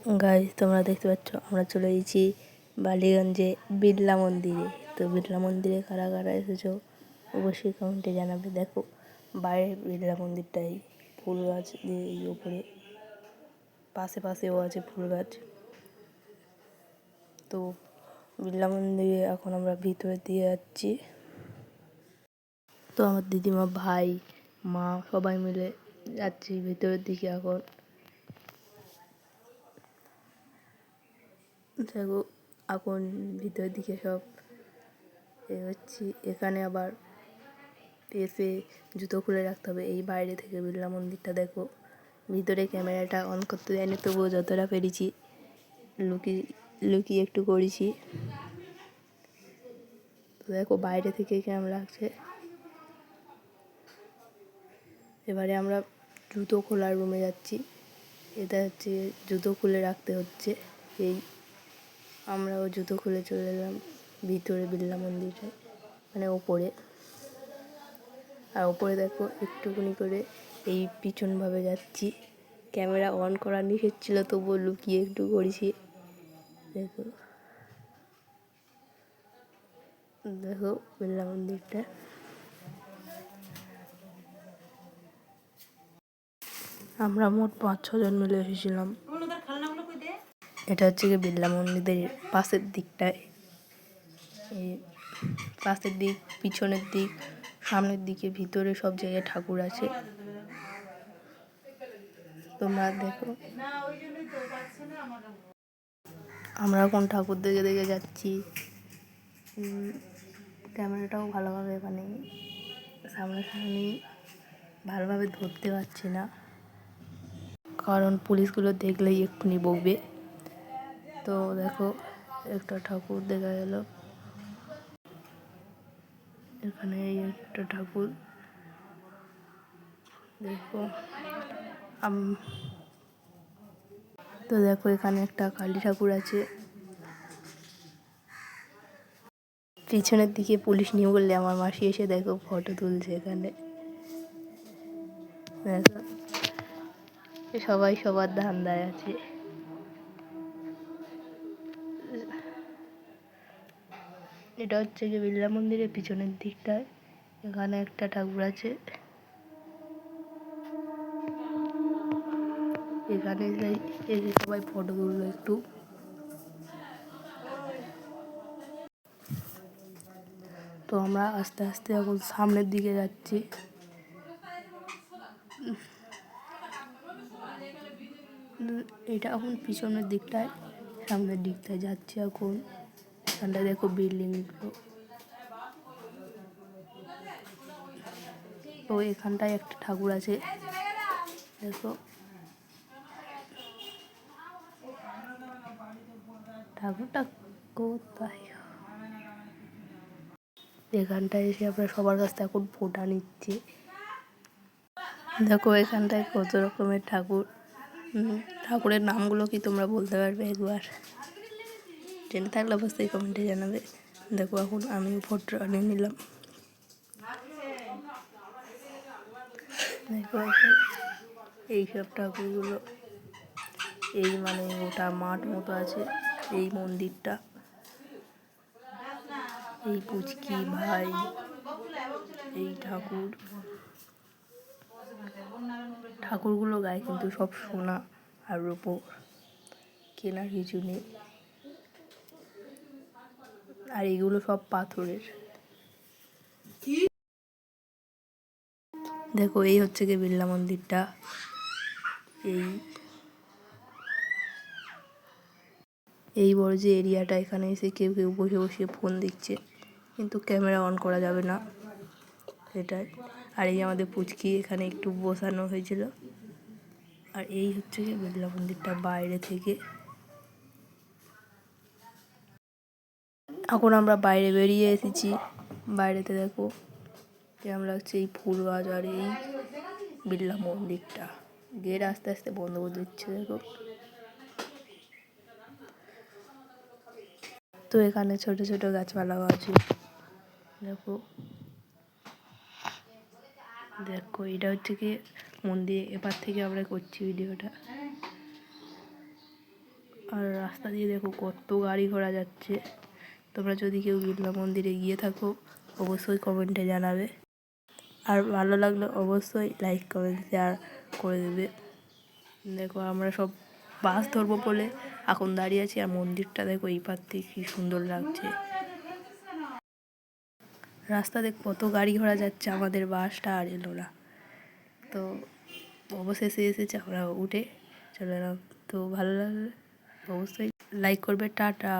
Guys, তোমরা দেখতে পাচ্ছ আমরা চলে এসেছি বালিগঞ্জে বিড়লা মন্দিরে। তো বিড়লা মন্দিরে কারা কারা এসেছো অবশ্যই কমেন্টে জানাবে। দেখো বাইরে বিড়লা মন্দিরটাই ফুল গাছ দিয়ে এই উপরে পাশেও আছে ফুল গাছ। তো বিড়লা মন্দিরে এখন আমরা ভিতরে দিয়ে যাচ্ছি। তো আমার দিদিমা, ভাই, মা সবাই মিলে যাচ্ছি ভিতরের দিকে। এখন ভিতরের দিকে সব এগোচ্ছি। এখানে আবার এসে জুতো খুলে রাখতে হবে। এই বাইরে থেকে বিড়লা মন্দিরটা দেখো। ভিতরে ক্যামেরাটা অন করতে যায়নি, তবুও যতটা পেরেছি লুকিয়ে একটু করেছি। তো দেখো বাইরে থেকে কেমন লাগছে। এবারে আমরা জুতো খোলার রুমে যাচ্ছি। এটা হচ্ছে জুতো খুলে রাখতে হচ্ছে। আমরাও জুতো খুলে চলে এলাম ভিতরে বিড়লা মন্দিরে, মানে ওপরে। আর ওপরে দেখো একটুখানি করে এই পিছনভাবে যাচ্ছি। ক্যামেরা অন করা নিষেধ ছিল, তবুও লুকিয়ে একটু করেছি। দেখো বিড়লা মন্দিরটা। আমরা মোট 5-6 জন মিলে এসেছিলাম। এটা হচ্ছে কি বিড়লা মন্দিরের পাশের দিকটায়, এই পাশের দিক, পিছনের দিক, সামনের দিকে, ভিতরে সব জায়গায় ঠাকুর আছে। তোমরা দেখো। আমরা এখন ঠাকুর দেখে যাচ্ছি। ক্যামেরাটাও ভালোভাবে মানে সামনাসামনি ভালোভাবে ধরতে পারছি না, কারণ পুলিশগুলো দেখলেই এক্ষুনি বকবে। তো দেখো একটা ঠাকুর দেখা গেল এখানে, এই একটা ঠাকুর দেখো। তো দেখো এখানে একটা কালী ঠাকুর আছে। পিছনের দিকে পুলিশ নিয়ে বললে আমার মাসি এসে দেখো ফটো তুলছে এখানে। দেখো সবাই সবার ধান্দায় আছে। এটা হচ্ছে যে বিড়লা মন্দিরের পিছনের দিকটায় এখানে একটা ঠাকুর আছে। এখানে এসে সবাই ফটো তুললো একটু। তো আমরা আস্তে আস্তে এখন সামনের দিকে যাচ্ছি। এটা এখন পিছনের দিকটায়, সামনের দিকটায় যাচ্ছি এখন। এখানটায় দেখো বিল্ডিংগুলো। তো এখানটায় একটা ঠাকুর আছে দেখো। ঠাকুরটা কোথায়? এখানটায় এসে আমরা সবার কাছ থেকে এখন ফোঁটা নিচ্ছি। দেখো এখানটায় কত রকমের ঠাকুর। ঠাকুরের নামগুলো কি তোমরা বলতে পারবে একবার? জেনে থাকলে অবশ্যই কমেন্টে জানাবে। দেখো এখন আমিও ফটো নিয়ে নিলাম। দেখো এইসব ঠাকুরগুলো, এই মানে ওটা মাঠ মতো আছে এই মন্দিরটা। এই পুচকি ভাই, এই ঠাকুরগুলো গায়ে কিন্তু সব সোনা আর রূপো, কেনার কিছু নেই। আর এগুলো সব পাথরের। দেখো এই হচ্ছে কি বিড়লা মন্দিরটা। এই বড় যে এরিয়াটা, এখানে এসে কেউ বসে ফোন দিচ্ছে, কিন্তু ক্যামেরা অন করা যাবে না এটাই। আর এই আমাদের পুচকি এখানে একটু বসানো হয়েছিল। আর এই হচ্ছে কি বিড়লা মন্দিরটা বাইরে থেকে। এখন আমরা বাইরে বেরিয়ে এসেছি। বাইরেতে দেখো কেমন লাগছে এই ফুল গাছ আর এই বিড়লা মন্দিরটা। গেট আস্তে আস্তে বন্ধ করে দিচ্ছে দেখো। তো এখানে ছোট ছোট গাছপালাও আছে দেখো। দেখো এটা হচ্ছে কি মন্দির, এপার থেকে আমরা করছি ভিডিওটা। আর রাস্তা দিয়ে দেখো কত গাড়ি ঘোড়া যাচ্ছে। তোমরা যদি কেউ বিড়লা মন্দিরে গিয়ে থাকো অবশ্যই কমেন্টে জানাবে, আর ভালো লাগলে অবশ্যই লাইক কমেন্ট শেয়ার করে দেবে। দেখো আমরা সব বাস ধরবো বলে এখন দাঁড়িয়ে আছি, আর মন্দিরটা দেখো এই পার থেকে কী সুন্দর লাগছে। রাস্তাতে কত গাড়ি ঘোড়া যাচ্ছে, আমাদের বাসটা আর এলো না। তো অবশেষে এসেছে, আমরা উঠে চলে এলাম। তো ভালো লাগলে অবশ্যই লাইক করবে। টাটা।